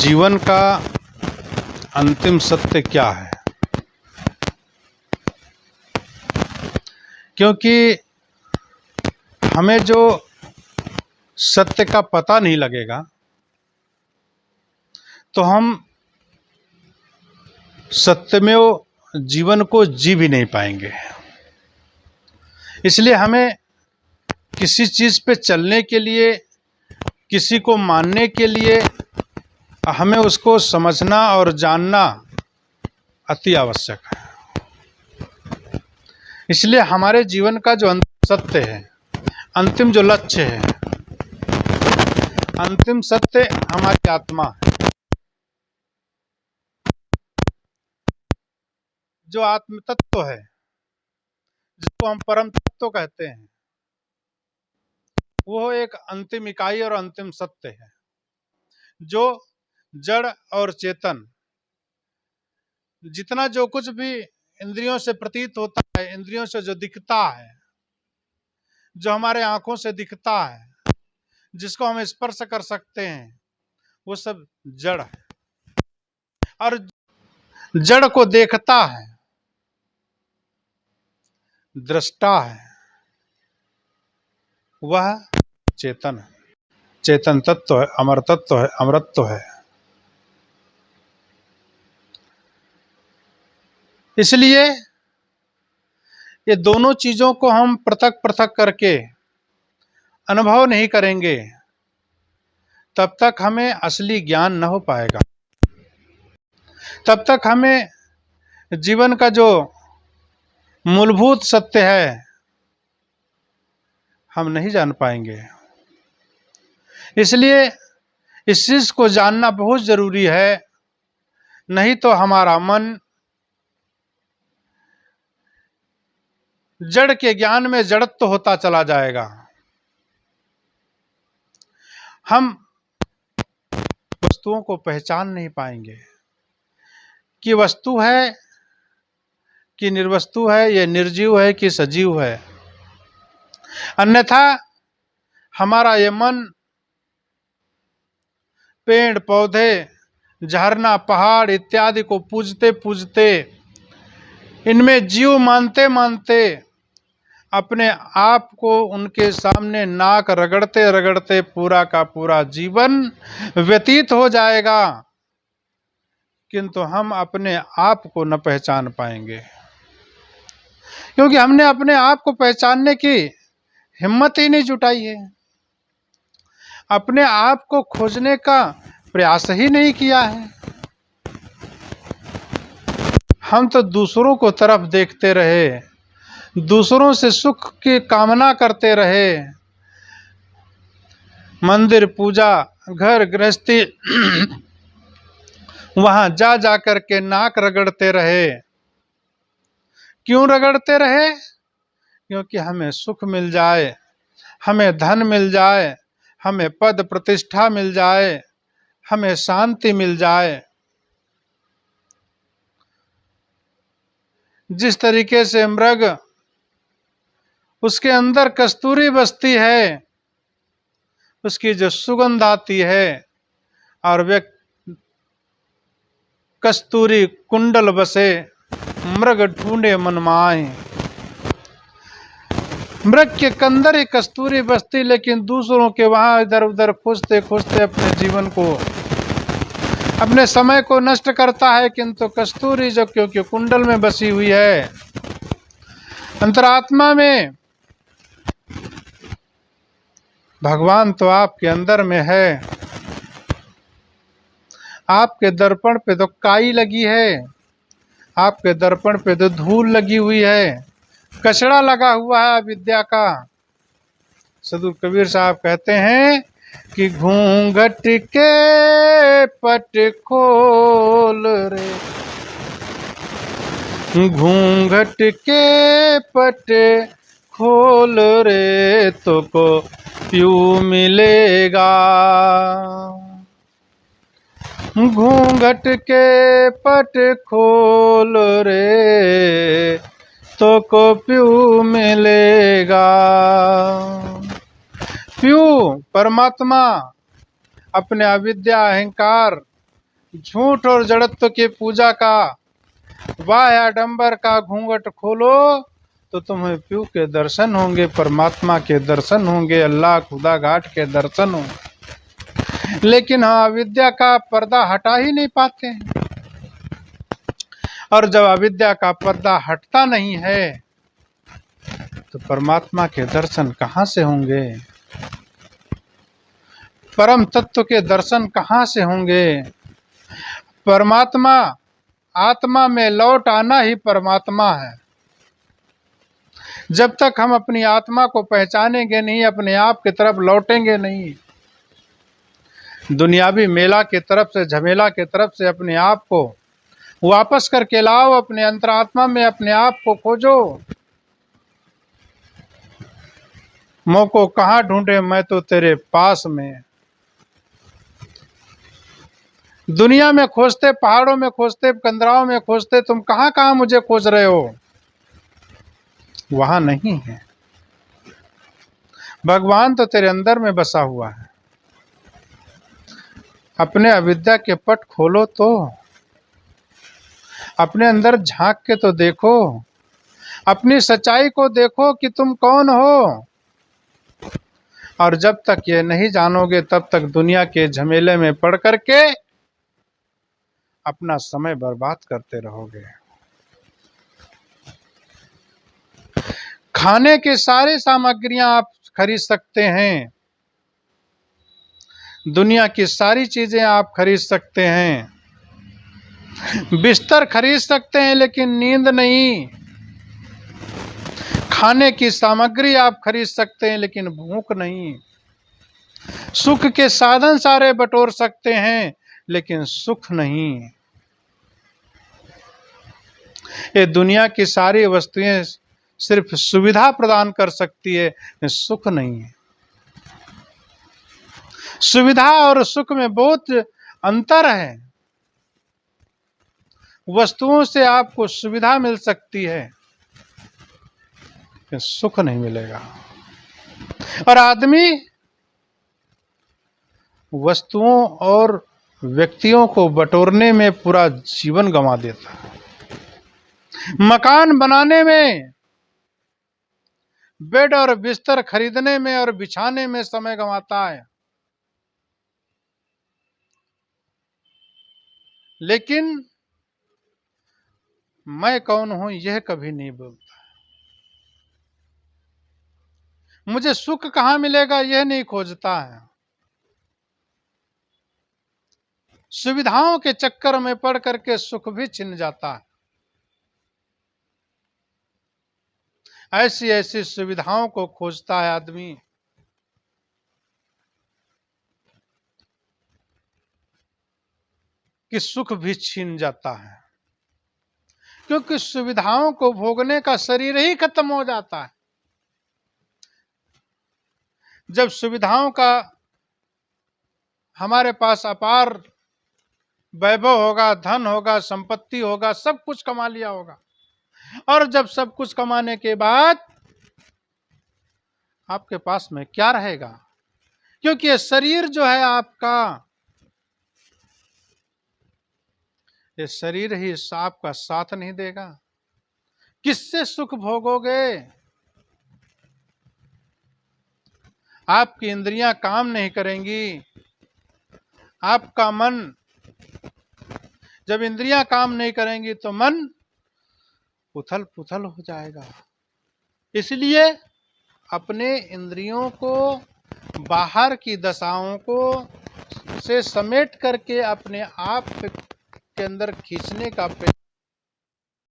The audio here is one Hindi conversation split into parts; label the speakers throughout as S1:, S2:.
S1: जीवन का अंतिम सत्य क्या है। क्योंकि हमें जो सत्य का पता नहीं लगेगा तो हम सत्यमेव जीवन को जी भी नहीं पाएंगे। इसलिए हमें किसी चीज़ पे चलने के लिए, किसी को मानने के लिए हमें उसको समझना और जानना अति आवश्यक है। इसलिए हमारे जीवन का जो अंतिम सत्य है, अंतिम जो लक्ष्य है, अंतिम सत्य हमारी आत्मा है। जो आत्म तत्व है, जिसको हम परम तत्व कहते हैं, वो एक अंतिम इकाई और अंतिम सत्य है जो जड़ और चेतन, जितना जो कुछ भी इंद्रियों से प्रतीत होता है, इंद्रियों से जो दिखता है, जो हमारे आंखों से दिखता है, जिसको हम स्पर्श कर सकते हैं, वो सब जड़ है। और जड़ को देखता है, दृष्टा है, वह चेतन है। चेतन तत्व है, अमर तत्व है, अमरत्व है। इसलिए ये दोनों चीजों को हम पृथक पृथक करके अनुभव नहीं करेंगे तब तक हमें असली ज्ञान न हो पाएगा। तब तक हमें जीवन का जो मूलभूत सत्य है हम नहीं जान पाएंगे। इसलिए इस चीज को जानना बहुत जरूरी है, नहीं तो हमारा मन जड़ के ज्ञान में जड़त्व होता चला जाएगा। हम वस्तुओं को पहचान नहीं पाएंगे कि वस्तु है कि निर्वस्तु है, ये निर्जीव है कि सजीव है। अन्यथा हमारा ये मन पेड़ पौधे, झरना, पहाड़ इत्यादि को पूजते पूजते, इनमें जीव मानते मानते अपने आप को उनके सामने नाक रगड़ते रगड़ते पूरा का पूरा जीवन व्यतीत हो जाएगा, किंतु हम अपने आप को न पहचान पाएंगे। क्योंकि हमने अपने आप को पहचानने की हिम्मत ही नहीं जुटाई है, अपने आप को खोजने का प्रयास ही नहीं किया है। हम तो दूसरों को तरफ देखते रहे, दूसरों से सुख की कामना करते रहे, मंदिर, पूजा, घर गृहस्थी वहां जा जा करके नाक रगड़ते रहे। क्यों रगड़ते रहे? क्योंकि हमें सुख मिल जाए, हमें धन मिल जाए, हमें पद प्रतिष्ठा मिल जाए, हमें शांति मिल जाए। जिस तरीके से मृग, उसके अंदर कस्तूरी बसती है, उसकी जो सुगंध आती है, और वे कस्तूरी कुंडल बसे, मृग ढूंढे मन माए। मृग के अंदर ही कस्तूरी बसती, लेकिन दूसरों के वहां इधर उधर खोजते खोजते अपने जीवन को, अपने समय को नष्ट करता है। किंतु कस्तूरी जो क्योंकि कुंडल में बसी हुई है, अंतरात्मा में, भगवान तो आपके अंदर में है। आपके दर्पण पे तो काई लगी है, आपके दर्पण पे तो धूल लगी हुई है, कचड़ा लगा हुआ है अविद्या का। सदगुरु कबीर साहब कहते हैं कि घूंघट के पट खोल रे, घूंघट के पट खोल रे, तो को प्यू मिलेगा। घूंघट के पट खोल रे, तो को प्यू मिलेगा। प्यू परमात्मा अपने अविद्या, अहंकार, झूठ और जड़त्व के पूजा का वाह आडंबर का घूंघट खोलो तो तुम्हें प्यू के दर्शन होंगे, परमात्मा के दर्शन होंगे, अल्लाह खुदा घाट के दर्शन होंगे। लेकिन हाँ, अविद्या का पर्दा हटा ही नहीं पाते हैं। और जब अविद्या का पर्दा हटता नहीं है तो परमात्मा के दर्शन कहाँ से होंगे, परम तत्व के दर्शन कहाँ से होंगे। परमात्मा आत्मा में लौट आना ही परमात्मा है। जब तक हम अपनी आत्मा को पहचानेंगे नहीं, अपने आप की तरफ लौटेंगे नहीं, दुनियावी मेला की तरफ से, झमेला की तरफ से अपने आप को वापस करके लाओ, अपने अंतरात्मा में अपने आप को खोजो। मौको कहाँ ढूंढे, मैं तो तेरे पास में। दुनिया में खोजते, पहाड़ों में खोजते, कंदराओं में खोजते, तुम कहाँ कहाँ मुझे खोज रहे हो, वहां नहीं है। भगवान तो तेरे अंदर में बसा हुआ है। अपने अविद्या के पट खोलो तो, अपने अंदर झांक के तो देखो, अपनी सच्चाई को देखो कि तुम कौन हो। और जब तक ये नहीं जानोगे तब तक दुनिया के झमेले में पड़ करके अपना समय बर्बाद करते रहोगे। खाने की सारी सामग्रियां आप खरीद सकते हैं, दुनिया की सारी चीजें आप खरीद सकते हैं, बिस्तर खरीद सकते हैं, लेकिन नींद नहीं। खाने की सामग्री आप खरीद सकते हैं, लेकिन भूख नहीं। सुख के साधन सारे बटोर सकते हैं, लेकिन सुख नहीं। ये दुनिया की सारी वस्तुएं सिर्फ सुविधा प्रदान कर सकती है, सुख नहीं है। सुविधा और सुख में बहुत अंतर है। वस्तुओं से आपको सुविधा मिल सकती है, सुख नहीं मिलेगा। और आदमी वस्तुओं और व्यक्तियों को बटोरने में पूरा जीवन गंवा देता है। मकान बनाने में, बेड और बिस्तर खरीदने में और बिछाने में समय गंवाता है, लेकिन मैं कौन हूं यह कभी नहीं बोलता। मुझे सुख कहां मिलेगा यह नहीं खोजता है। सुविधाओं के चक्कर में पड़ करके सुख भी छिन जाता है। ऐसी ऐसी सुविधाओं को खोजता है आदमी कि सुख भी छीन जाता है, क्योंकि सुविधाओं को भोगने का शरीर ही खत्म हो जाता है। जब सुविधाओं का हमारे पास अपार वैभव होगा, धन होगा, संपत्ति होगा, सब कुछ कमा लिया होगा, और जब सब कुछ कमाने के बाद आपके पास में क्या रहेगा, क्योंकि ये शरीर जो है आपका, ये शरीर ही आपका साथ नहीं देगा। किससे सुख भोगोगे? आपकी इंद्रियां काम नहीं करेंगी, आपका मन, जब इंद्रियां काम नहीं करेंगी तो मन उथल पुथल हो जाएगा। इसलिए अपने इंद्रियों को, बाहर की दशाओं को से समेट करके अपने आप के अंदर खींचने का प्रयास,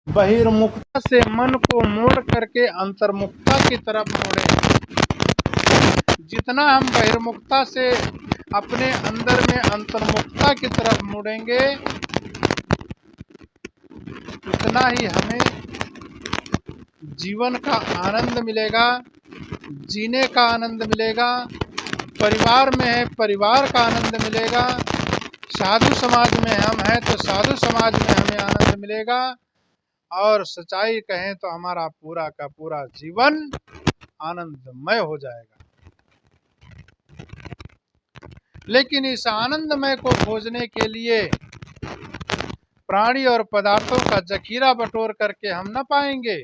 S1: बहिर्मुखता से मन को मोड़ करके अंतर्मुखता की तरफ मोड़े। जितना हम बहिर्मुखता से अपने अंदर में अंतर्मुखता की तरफ मुड़ेंगे, उतना ही हमें जीवन का आनंद मिलेगा, जीने का आनंद मिलेगा, परिवार में है परिवार का आनंद मिलेगा, साधु समाज में हम हैं तो साधु समाज में हमें आनंद मिलेगा, और सच्चाई कहें तो हमारा पूरा का पूरा जीवन आनंदमय हो जाएगा। लेकिन इस आनंदमय को खोजने के लिए प्राणी और पदार्थों का जखीरा बटोर करके हम न पाएंगे।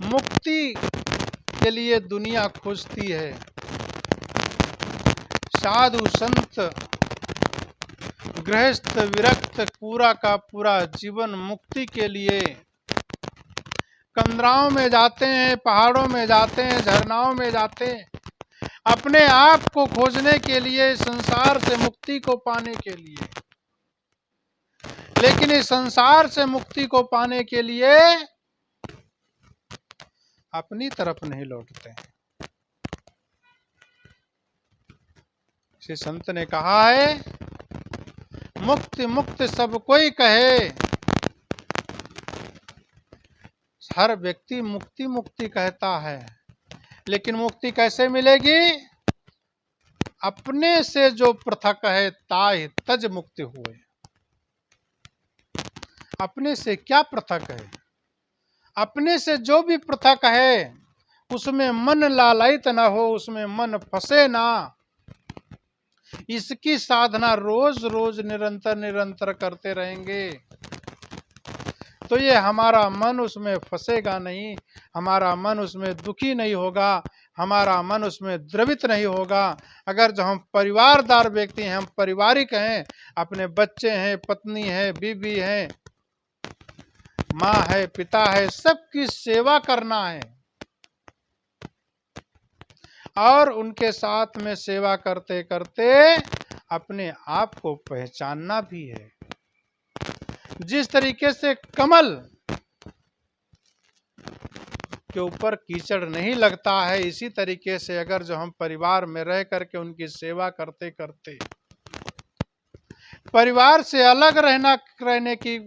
S1: मुक्ति के लिए दुनिया खोजती है। साधु संत गृहस्थ विरक्त पूरा का पूरा जीवन मुक्ति के लिए कंदराओं में जाते हैं, पहाड़ों में जाते हैं, झरनाओं में जाते हैं, अपने आप को खोजने के लिए, संसार से मुक्ति को पाने के लिए। लेकिन इस संसार से मुक्ति को पाने के लिए अपनी तरफ नहीं लौटते हैं। श्री संत ने कहा है, मुक्ति मुक्ति सब कोई कहे, हर व्यक्ति मुक्ति मुक्ति कहता है, लेकिन मुक्ति कैसे मिलेगी? अपने से जो पृथक है ताहि तज मुक्ति हुए। अपने से क्या पृथक है? अपने से जो भी पृथक है उसमें मन लालयित न हो, उसमें मन फंसे ना। इसकी साधना रोज रोज निरंतर निरंतर करते रहेंगे तो ये हमारा मन उसमें फंसेगा नहीं, हमारा मन उसमें दुखी नहीं होगा, हमारा मन उसमें द्रवित नहीं होगा। अगर जो हम परिवारदार व्यक्ति हैं, हम पारिवारिक हैं, अपने बच्चे हैं, पत्नी है, बीवी है, माँ है, पिता है, सबकी सेवा करना है और उनके साथ में सेवा करते करते अपने आप को पहचानना भी है। जिस तरीके से कमल के ऊपर कीचड़ नहीं लगता है, इसी तरीके से अगर जो हम परिवार में रह करके उनकी सेवा करते करते परिवार से अलग रहने की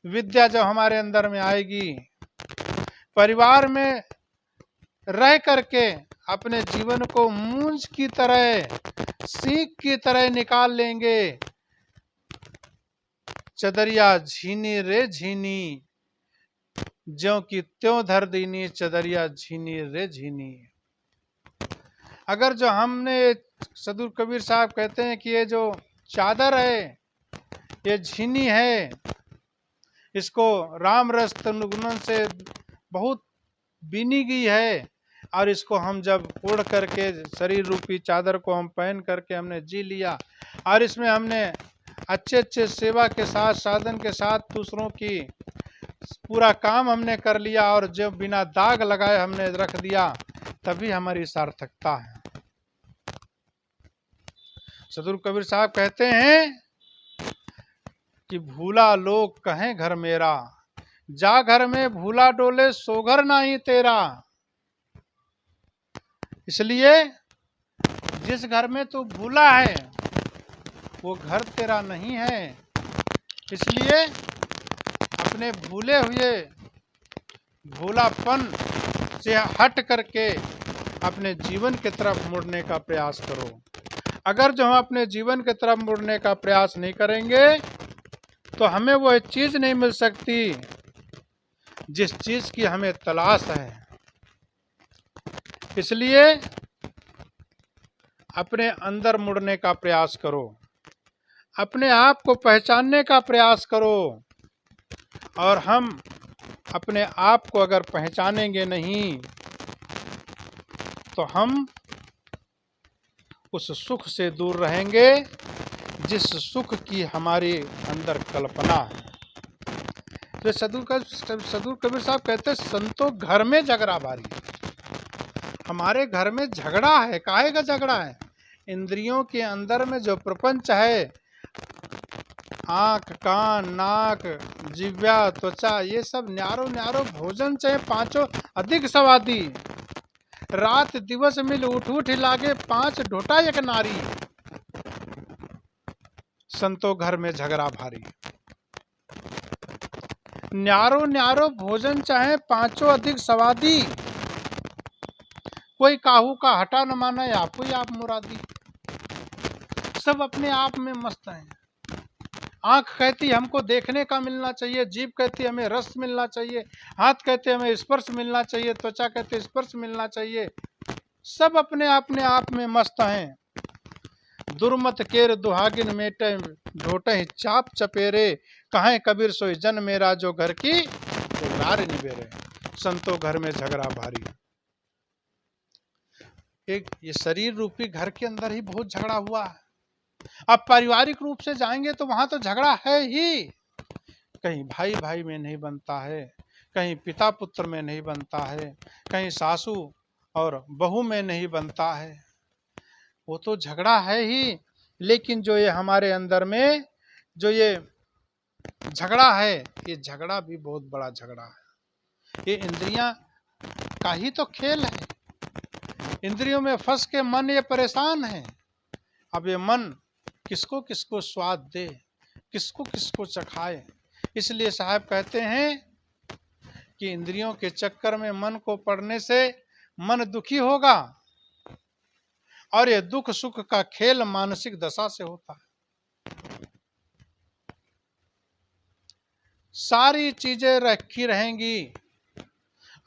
S1: विद्या जब हमारे अंदर में आएगी, परिवार में रह करके अपने जीवन को मूंज की तरह, सीख की तरह निकाल लेंगे। चदरिया झीनी रे झीनी, ज्यों की त्यों धर दीनी, चदरिया झीनी रे झीनी। अगर जो हमने, सदगुरु कबीर साहब कहते हैं कि ये जो चादर है ये झीनी है, इसको राम रस गुणन से बहुत बीनी गई है और इसको हम जब ओढ़ करके शरीर रूपी चादर को हम पहन करके हमने जी लिया और इसमें हमने अच्छे अच्छे सेवा के साथ, साधन के साथ दूसरों की पूरा काम हमने कर लिया और जब बिना दाग लगाए हमने रख दिया, तभी हमारी सार्थकता है। सदगुरु कबीर साहब कहते हैं कि भूला लोग कहें घर मेरा, जा घर में भूला डोले सो घर नहीं तेरा। इसलिए जिस घर में तू भूला है वो घर तेरा नहीं है। इसलिए अपने भूले हुए भूलापन से हट करके अपने जीवन की तरफ मुड़ने का प्रयास करो। अगर जो हम अपने जीवन की तरफ मुड़ने का प्रयास नहीं करेंगे तो हमें वह चीज़ नहीं मिल सकती जिस चीज़ की हमें तलाश है। इसलिए अपने अंदर मुड़ने का प्रयास करो, अपने आप को पहचानने का प्रयास करो। और हम अपने आप को अगर पहचानेंगे नहीं तो हम उस सुख से दूर रहेंगे जिस सुख की हमारे अंदर कल्पना है। तो सदगुरु कबीर साहब कहते हैं, संतो घर में झगड़ा भारी। हमारे घर में झगड़ा है, काहे का झगड़ा है? इंद्रियों के अंदर में जो प्रपंच है, आँख, कान, नाक, जिह्वा, त्वचा, ये सब न्यारो न्यारो भोजन चाहे पांचों अधिक स्वादी। रात दिवस मिल उठ उठ लागे, 5 ढोटा एक नारी। संतो घर में झगड़ा भारी। न्यारो न्यारो भोजन चाहे पांचों अधिक स्वादी, कोई काहू का हटा न माना, आपको ही आप मुरादी। सब अपने आप में मस्त हैं। आंख कहती हमको देखने का मिलना चाहिए, जीभ कहती हमें रस मिलना चाहिए, हाथ कहते हमें स्पर्श मिलना चाहिए, त्वचा कहते स्पर्श मिलना चाहिए। सब अपने आप में मस्त हैं। दुर्मत केर दुहागिन मेटे ढोटे चाप चपेरे, कहें कबीर सोई जन मेरा जो घर की रार निबेरे। संतो घर में झगड़ा भारी। एक ये शरीर रूपी घर के अंदर ही बहुत झगड़ा हुआ है। अब पारिवारिक रूप से जाएंगे तो वहां तो झगड़ा है ही। कहीं भाई भाई में नहीं बनता है, कहीं पिता पुत्र में नहीं बनता है, कहीं सासू और बहू में नहीं बनता है। वो तो झगड़ा है ही। लेकिन जो ये हमारे अंदर में जो ये झगड़ा है, ये झगड़ा भी बहुत बड़ा झगड़ा है। ये इंद्रियां का ही तो खेल है। इंद्रियों में फंस के मन ये परेशान है। अब ये मन किसको किसको स्वाद दे, किसको किसको चखाए। इसलिए साहब कहते हैं कि इंद्रियों के चक्कर में मन को पड़ने से मन दुखी होगा, और ये दुख सुख का खेल मानसिक दशा से होता है। सारी चीजें रखी रहेंगी,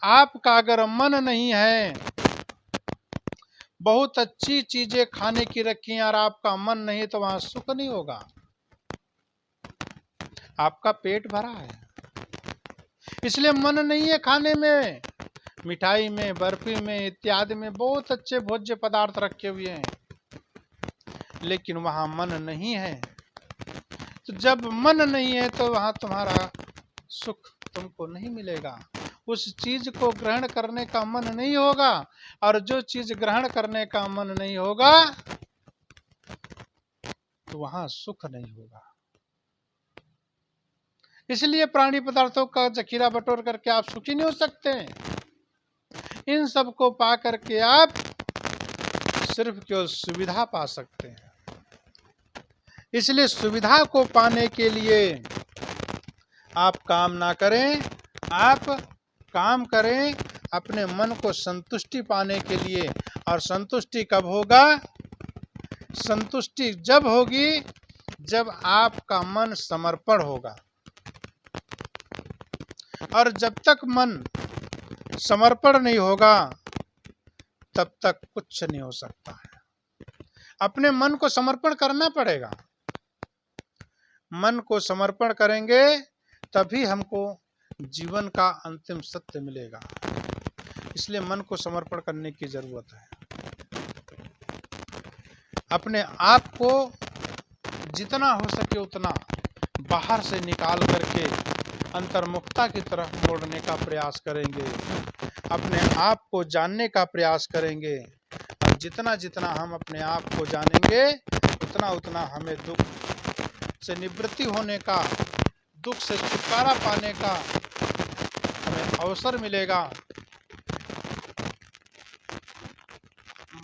S1: आपका अगर मन नहीं है, बहुत अच्छी चीजें खाने की रखी हैं और आपका मन नहीं, तो वहां सुख नहीं होगा। आपका पेट भरा है, इसलिए मन नहीं है खाने में। मिठाई में, बर्फी में इत्यादि में बहुत अच्छे भोज्य पदार्थ रखे हुए हैं, लेकिन वहां मन नहीं है। तो जब मन नहीं है तो वहां तुम्हारा सुख तुमको नहीं मिलेगा। उस चीज को ग्रहण करने का मन नहीं होगा, और जो चीज ग्रहण करने का मन नहीं होगा तो वहां सुख नहीं होगा। इसलिए प्राणी पदार्थों का जखीरा बटोर करके आप सुखी नहीं हो सकते। इन सब को पा करके आप सिर्फ केवल सुविधा पा सकते हैं। इसलिए सुविधा को पाने के लिए आप काम ना करें, आप काम करें अपने मन को संतुष्टि पाने के लिए। और संतुष्टि कब होगा? संतुष्टि जब होगी जब आपका मन समर्पण होगा। और जब तक मन समर्पण नहीं होगा तब तक कुछ नहीं हो सकता है। अपने मन को समर्पण करना पड़ेगा। मन को समर्पण करेंगे तभी हमको जीवन का अंतिम सत्य मिलेगा। इसलिए मन को समर्पण करने की जरूरत है। अपने आप को जितना हो सके उतना बाहर से निकाल करके अंतर्मुखता की तरफ मोड़ने का प्रयास करेंगे। अपने आप को जानने का प्रयास करेंगे। और जितना जितना हम अपने आप को जानेंगे उतना उतना हमें दुख से निवृत्ति होने का, दुख से छुटकारा पाने का हमें अवसर मिलेगा।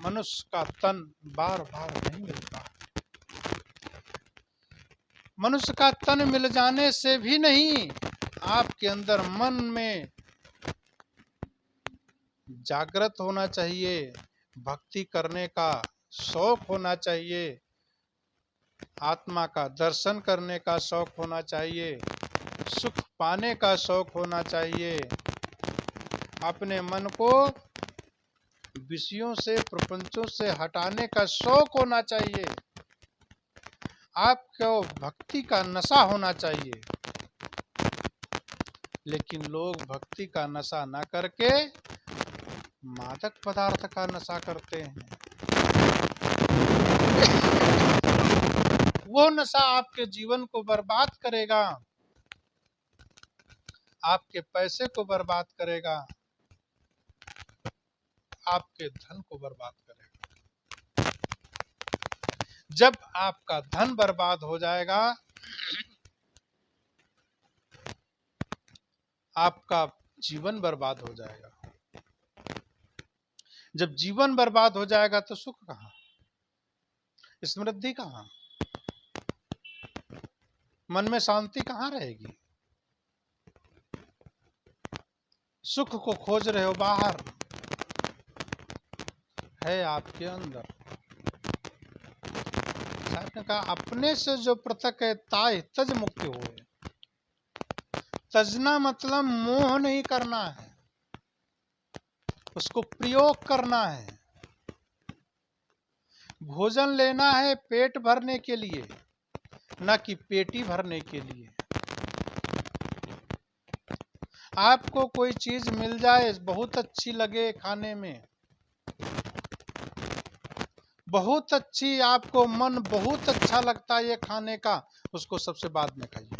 S1: मनुष्य का तन बार बार नहीं मिलता। मनुष्य का तन मिल जाने से भी नहीं, आपके अंदर मन में जागृत होना चाहिए, भक्ति करने का शौक होना चाहिए, आत्मा का दर्शन करने का शौक होना चाहिए, सुख पाने का शौक होना चाहिए। अपने मन को विषयों से, प्रपंचों से हटाने का शौक होना चाहिए। आपको भक्ति का नशा होना चाहिए। लेकिन लोग भक्ति का नशा न करके मादक पदार्थ का नशा करते हैं। वो नशा आपके जीवन को बर्बाद करेगा, आपके पैसे को बर्बाद करेगा, आपके धन को बर्बाद करेगा। जब आपका धन बर्बाद हो जाएगा, आपका जीवन बर्बाद हो जाएगा। जब जीवन बर्बाद हो जाएगा तो सुख कहाँ, समृद्धि कहाँ, मन में शांति कहाँ रहेगी? सुख को खोज रहे हो बाहर, है आपके अंदर। साहब ने कहा अपने से जो पृथक है ताय तज मुक्ति होए। तजना मतलब मोह नहीं करना है, उसको प्रयोग करना है। भोजन लेना है पेट भरने के लिए, न कि पेटी भरने के लिए। आपको कोई चीज मिल जाए, बहुत अच्छी लगे खाने में, बहुत अच्छी, आपको मन बहुत अच्छा लगता है ये खाने का, उसको सबसे बाद में खाइए।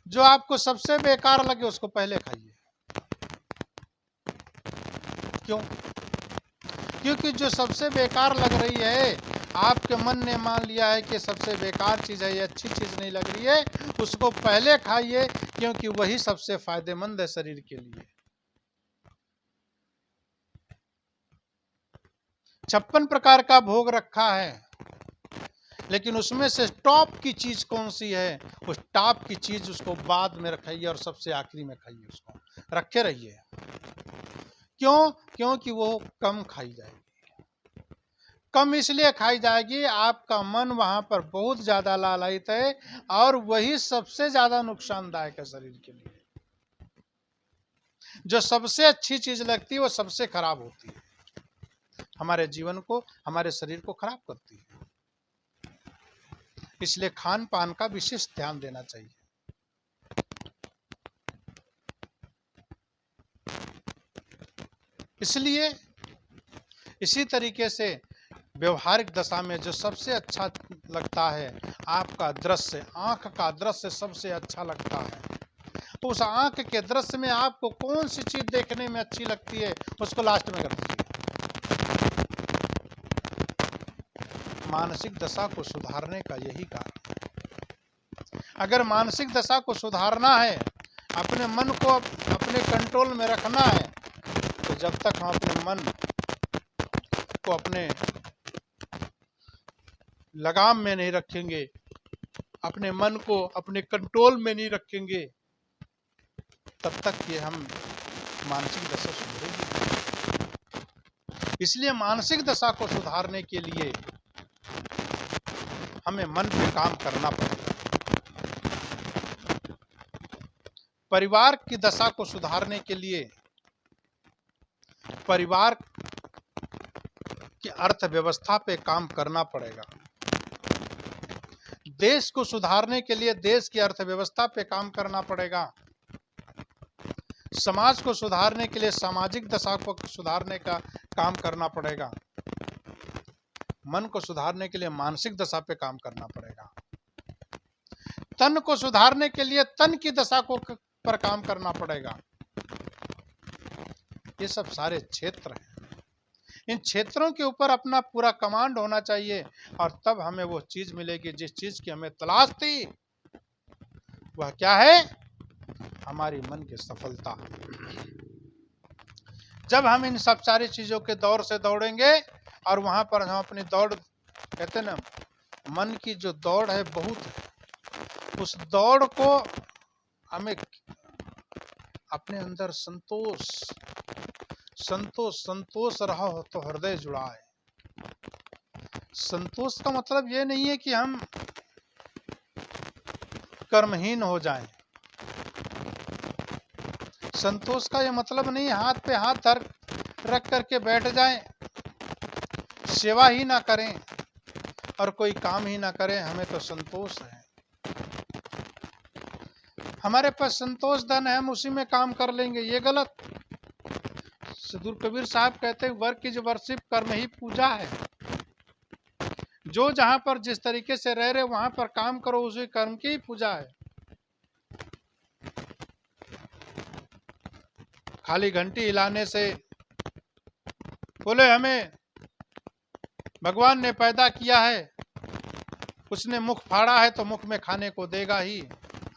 S1: जो आपको सबसे बेकार लगे उसको पहले खाइए। क्यों? क्योंकि जो सबसे बेकार लग रही है, आपके मन ने मान लिया है कि सबसे बेकार चीज है, ये अच्छी चीज नहीं लग रही है, उसको पहले खाइए, क्योंकि वही सबसे फायदेमंद है शरीर के लिए। 56 प्रकार का भोग रखा है, लेकिन उसमें से टॉप की चीज कौन सी है, उस टॉप की चीज उसको बाद में रखाइए और सबसे आखिरी में खाइए, उसको रखे रहिए। क्यों? क्योंकि वो कम खाई जाएगी। कम इसलिए खाई जाएगी, आपका मन वहां पर बहुत ज्यादा लालायित है, और वही सबसे ज्यादा नुकसानदायक है शरीर के लिए। जो सबसे अच्छी चीज लगती है वो सबसे खराब होती है, हमारे जीवन को, हमारे शरीर को खराब करती है। इसलिए खान पान का विशेष ध्यान देना चाहिए। इसलिए इसी तरीके से व्यवहारिक दशा में जो सबसे अच्छा लगता है, आपका दृश्य, आंख का दृश्य सबसे अच्छा लगता है, तो उस आंख के दृश्य में आपको कौन सी चीज देखने में अच्छी लगती है, उसको लास्ट में कर दीजिए। मानसिक दशा को सुधारने का यही कारण है। अगर मानसिक दशा को सुधारना है, अपने मन को अपने कंट्रोल में रखना है, तो जब तक हम अपने मन को अपने लगाम में नहीं रखेंगे, अपने मन को अपने कंट्रोल में नहीं रखेंगे, तब तक ये हम मानसिक दशा सुधरेगी। इसलिए मानसिक दशा को सुधारने के लिए हमें मन पे काम करना पड़ेगा। परिवार की दशा को सुधारने के लिए परिवार की अर्थव्यवस्था पे काम करना पड़ेगा। देश को सुधारने के लिए देश की अर्थव्यवस्था पे काम करना पड़ेगा। समाज को सुधारने के लिए सामाजिक दशा को सुधारने का काम करना पड़ेगा। मन को सुधारने के लिए मानसिक दशा पे काम करना पड़ेगा। तन को सुधारने के लिए तन की दशा को पर काम करना पड़ेगा। ये सब सारे क्षेत्र हैं, इन क्षेत्रों के ऊपर अपना पूरा कमांड होना चाहिए, और तब हमें वो चीज मिलेगी जिस चीज की हमें तलाश थी। वह क्या है? हमारी मन की सफलता। जब हम इन सब सारी चीजों के दौर से दौड़ेंगे, और वहां पर हम अपनी दौड़, कहते ना, मन की जो दौड़ है बहुत है, उस दौड़ को हमें अपने अंदर संतोष रहा हो तो हृदय जुड़ा है। संतोष का मतलब ये नहीं है कि हम कर्महीन हो जाएं। संतोष का ये मतलब नहीं हाथ पे हाथ रख करके बैठ जाएं, सेवा ही ना करें और कोई काम ही ना करें, हमें तो संतोष है। हमारे पास संतोष धन है, हम उसी में काम कर लेंगे, ये गलत। सदगुरु कबीर साहब कहते हैं, वर्क इज वर्शिप, कर्म ही पूजा है। जो जहां पर जिस तरीके से रह रहे वहां पर काम करो, उसी कर्म की ही पूजा है। खाली घंटी हिलाने से, बोले हमें भगवान ने पैदा किया है, उसने मुख फाड़ा है तो मुख में खाने को देगा ही,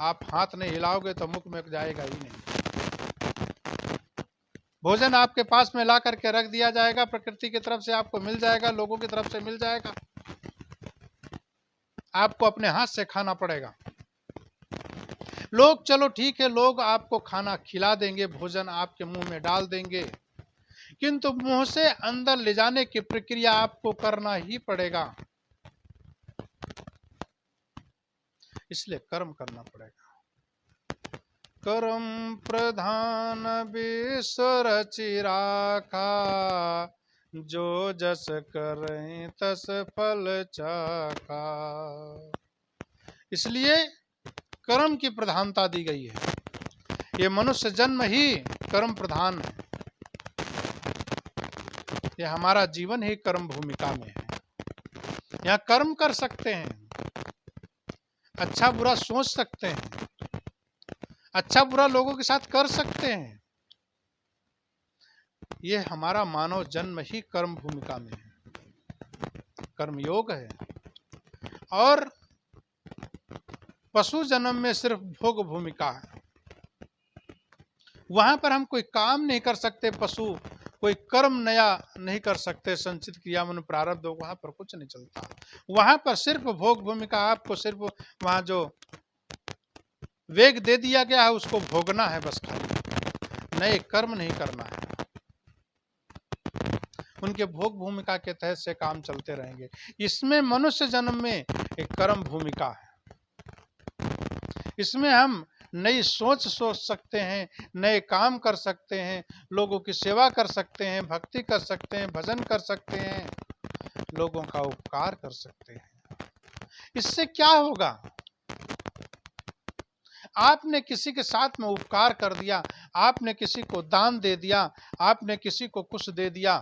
S1: आप हाथ नहीं हिलाओगे तो मुख में जाएगा ही नहीं। भोजन आपके पास में ला करके रख दिया जाएगा, प्रकृति की तरफ से आपको मिल जाएगा, लोगों की तरफ से मिल जाएगा, आपको अपने हाथ से खाना पड़ेगा। लोग, चलो ठीक है, लोग आपको खाना खिला देंगे, भोजन आपके मुंह में डाल देंगे, किंतु मुंह से अंदर ले जाने की प्रक्रिया आपको करना ही पड़ेगा। इसलिए कर्म करना पड़ेगा। कर्म प्रधान विश्व रचि राखा, जो जस करहिं तस फल चाखा। इसलिए कर्म की प्रधानता दी गई है। ये मनुष्य जन्म ही कर्म प्रधान है। ये हमारा जीवन ही कर्म भूमिका में है। यहाँ कर्म कर सकते हैं, अच्छा बुरा सोच सकते हैं, अच्छा बुरा लोगों के साथ कर सकते हैं। ये हमारा मानव जन्म ही कर्म भूमिका में है, कर्म योग है। और पशु जन्म में सिर्फ भोग भूमिका है। वहां पर हम कोई काम नहीं कर सकते, पशु कोई कर्म नया नहीं कर सकते, संचित क्रिया मन प्रारब्ध हो, वहां पर कुछ नहीं चलता। वहां पर सिर्फ भोग भूमिका। आपको सिर्फ वहां जो वेग दे दिया गया है उसको भोगना है बस, खाली नए कर्म नहीं करना है। उनके भोग भूमिका के तहत से काम चलते रहेंगे। इसमें मनुष्य जन्म में एक कर्म भूमिका है। इसमें हम नई सोच सकते हैं, नए काम कर सकते हैं, लोगों की सेवा कर सकते हैं, भक्ति कर सकते हैं, भजन कर सकते हैं, लोगों का उपकार कर सकते हैं। इससे क्या होगा? आपने किसी के साथ में उपकार कर दिया, आपने किसी को दान दे दिया, आपने किसी को कुछ दे दिया,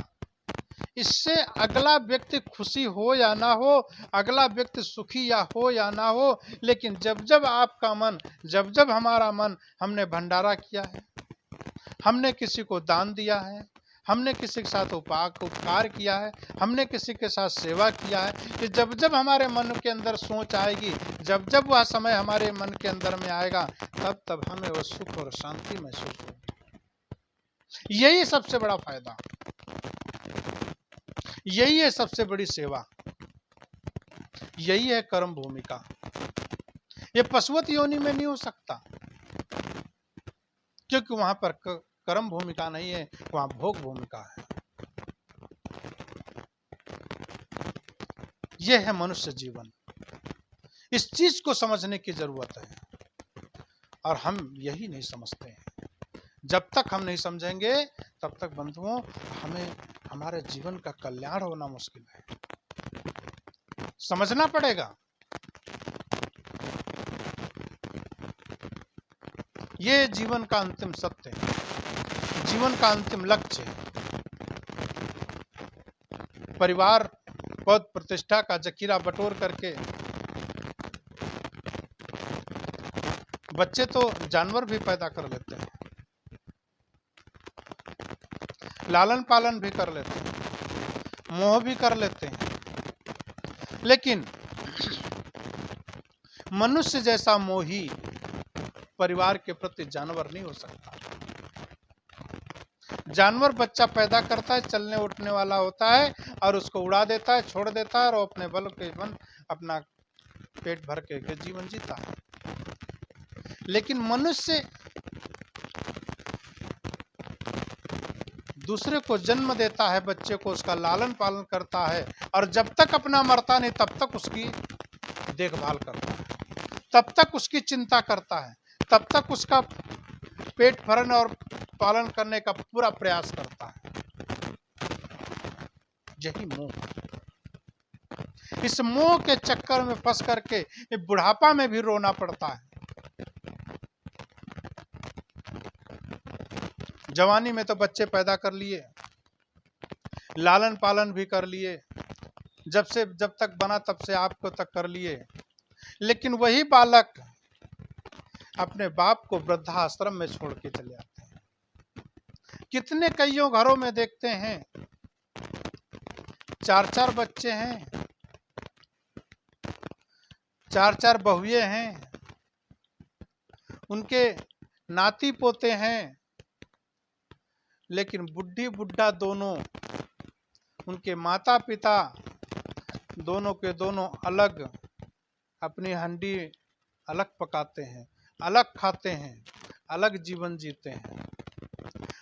S1: इससे अगला व्यक्ति खुशी हो या ना हो, अगला व्यक्ति सुखी या ना हो, लेकिन जब जब आपका मन, जब जब हमारा मन, हमने भंडारा किया है, हमने किसी को दान दिया है, हमने किसी के साथ उपकार किया है, हमने किसी के साथ सेवा किया है, कि जब जब हमारे मन के अंदर सोच आएगी, जब जब वह समय हमारे मन के अंदर में आएगा, तब तब हमें वह सुख और शांति महसूस होगी। यही सबसे बड़ा फायदा, यही है सबसे बड़ी सेवा, यही है कर्म भूमिका। ये पशुवत योनि में नहीं हो सकता, क्योंकि वहां पर कर्म भूमिका नहीं है, वहां भोग भूमिका है। यह है मनुष्य जीवन। इस चीज को समझने की जरूरत है, और हम यही नहीं समझते हैं। जब तक हम नहीं समझेंगे तब तक बंधुओं हमें हमारे जीवन का कल्याण होना मुश्किल है। समझना पड़ेगा। ये जीवन का अंतिम सत्य है, जीवन का अंतिम लक्ष्य है। परिवार पद प्रतिष्ठा का जखीरा बटोर करके बच्चे तो जानवर भी पैदा कर लेते हैं, लालन पालन भी कर लेते हैं, मोह भी कर लेते हैं, लेकिन मनुष्य जैसा मोही परिवार के प्रति जानवर नहीं हो सकता। जानवर बच्चा पैदा करता है, चलने उठने वाला होता है, और उसको उड़ा देता है, छोड़ देता है, और अपने बल के मन अपना पेट भर के जीवन जीता है। लेकिन मनुष्य दूसरे को जन्म देता है, बच्चे को उसका लालन पालन करता है, और जब तक अपना मरता नहीं तब तक उसकी देखभाल करता है, तब तक उसकी चिंता करता है, तब तक उसका पेट भरने और पालन करने का पूरा प्रयास करता है। यही मोह। इस मोह के चक्कर में फंस करके बुढ़ापा में भी रोना पड़ता है। जवानी में तो बच्चे पैदा कर लिए, लालन पालन भी कर लिए, जब तक बना तब से आपको तक कर लिए, लेकिन वही बालक अपने बाप को वृद्धाश्रम में छोड़ के चले आते हैं। कितने कईयों घरों में देखते हैं 4-4 बच्चे हैं, 4-4 बहुएं हैं, उनके नाती पोते हैं, लेकिन बुढ़ी बुढ़ा दोनों, उनके माता पिता दोनों के दोनों अलग अपनी हंडी अलग पकाते हैं, अलग खाते हैं, अलग जीवन जीते हैं।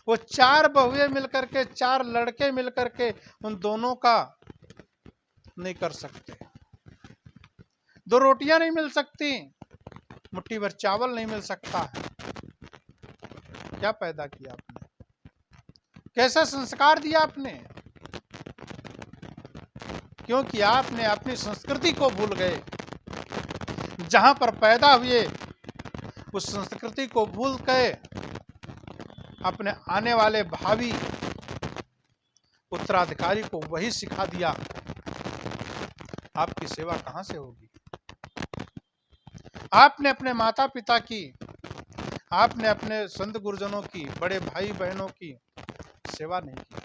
S1: वो 4 बहुएं मिलकर के, 4 लड़के मिलकर के उन दोनों का नहीं कर सकते। 2 रोटियां नहीं मिल सकती, मुट्ठी भर चावल नहीं मिल सकता है। क्या पैदा किया आपने? कैसा संस्कार दिया आपने? क्योंकि आपने अपनी संस्कृति को भूल गए। जहां पर पैदा हुए उस संस्कृति को भूल गए, अपने आने वाले भावी उत्तराधिकारी को वही सिखा दिया। आपकी सेवा कहां से होगी? आपने अपने माता पिता की, आपने अपने संत गुरुजनों की, बड़े भाई बहनों की सेवा नहीं की।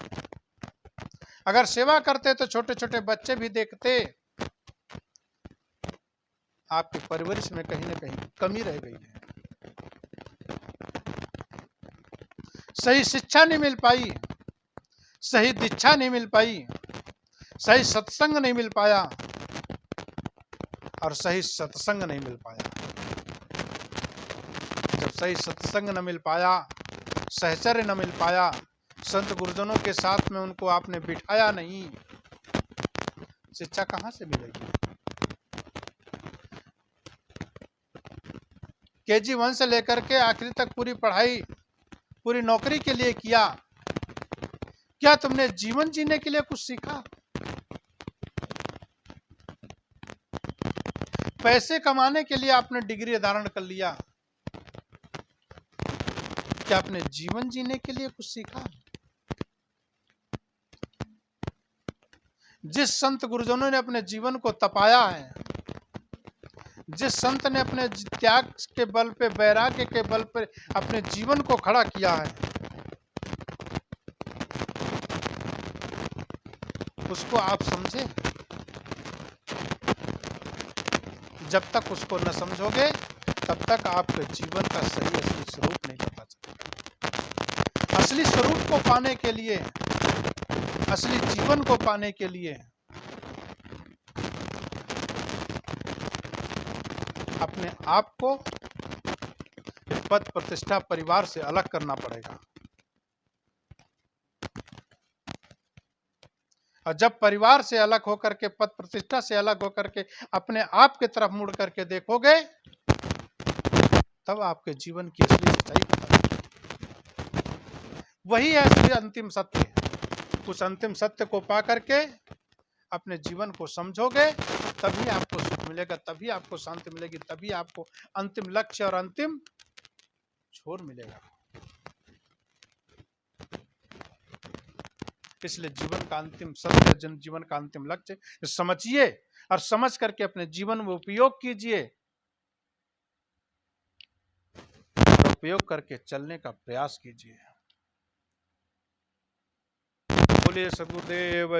S1: अगर सेवा करते तो छोटे छोटे बच्चे भी देखते। आपकी परवरिश में कहीं ना कहीं कमी रह गई है। सही शिक्षा नहीं मिल पाई, सही दीक्षा नहीं मिल पाई, सही सत्संग नहीं मिल पाया और सही सत्संग नहीं मिल पाया। जब सही सत्संग न मिल पाया, सहचर्य न मिल पाया, संत गुरुजनों के साथ में उनको आपने बिठाया नहीं, शिक्षा कहां से मिलेगी? KG 1 से लेकर के आखिरी तक पूरी पढ़ाई पूरी नौकरी के लिए किया। क्या तुमने जीवन जीने के लिए कुछ सीखा? पैसे कमाने के लिए आपने डिग्री धारण कर लिया। क्या आपने जीवन जीने के लिए कुछ सीखा? जिस संत गुरुजनों ने अपने जीवन को तपाया है, जिस संत ने अपने त्याग के बल पे, वैराग्य के बल पे अपने जीवन को खड़ा किया है, उसको आप समझे। जब तक उसको न समझोगे तब तक आपके जीवन का सही असली स्वरूप नहीं पता चलेगा। असली स्वरूप को पाने के लिए, असली जीवन को पाने के लिए अपने आप को पद प्रतिष्ठा परिवार से अलग करना पड़ेगा। और जब परिवार से अलग होकर के, पद प्रतिष्ठा से अलग होकर के अपने आप की तरफ मुड़ करके देखोगे, तब आपके जीवन की असली सच्चाई पता चलेगी। वही है असली अंतिम सत्य। उस अंतिम सत्य को पा करके अपने जीवन को समझोगे, तभी आपको सुख मिलेगा, तभी आपको शांति मिलेगी, तभी आपको अंतिम लक्ष्य और अंतिम छोर मिलेगा। इसलिए जीवन का अंतिम सत्य, जीवन का अंतिम लक्ष्य समझिए और समझ करके अपने जीवन में उपयोग कीजिए और उपयोग करके चलने का प्रयास कीजिए। बोलिए सद्गुरुदेव